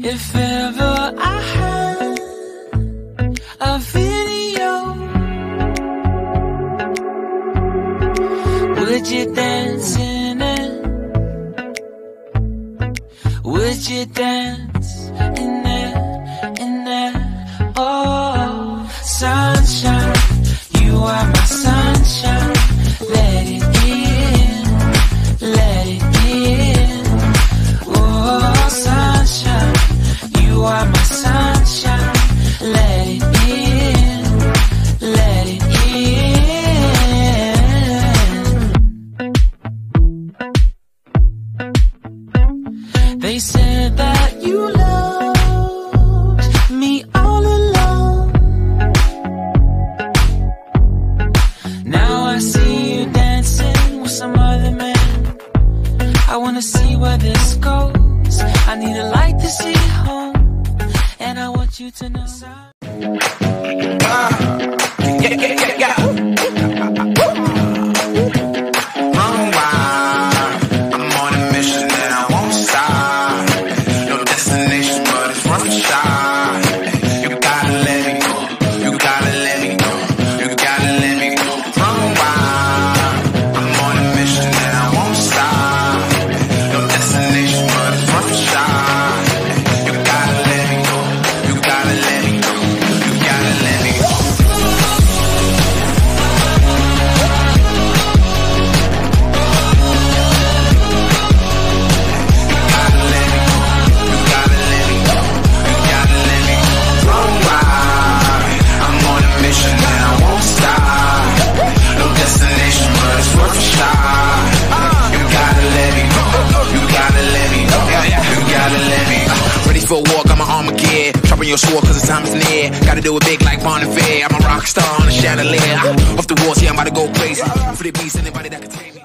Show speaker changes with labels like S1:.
S1: If ever I had a video, would you dance in it? Would you dance in it, in it? Oh, sunshine, you are my sunshine. Let it in, let it in. Oh, sunshine, you are my sunshine. Let it in, let it in. They said that you loved me all along. Now I see you dancing with some other man. I wanna see where this goes. I need a light to see home, and I want you to know.
S2: I'm on a mission and I won't stop. No destination, but it's worth a shot. You gotta let me go. You gotta let me go. You gotta let me go. Run wild. I'm on a mission and I won't stop. No destination, but it's worth a shot. You gotta let me go. You gotta let me go. You gotta let me go. For a walk, I'm an Armageddon. Sharpen your sword cause the time is near. Gotta do it big like Bon Iver. I'm a rock star on a chandelier. Off the walls, yeah, I'm about to go crazy. For the beast, anybody that can tame me.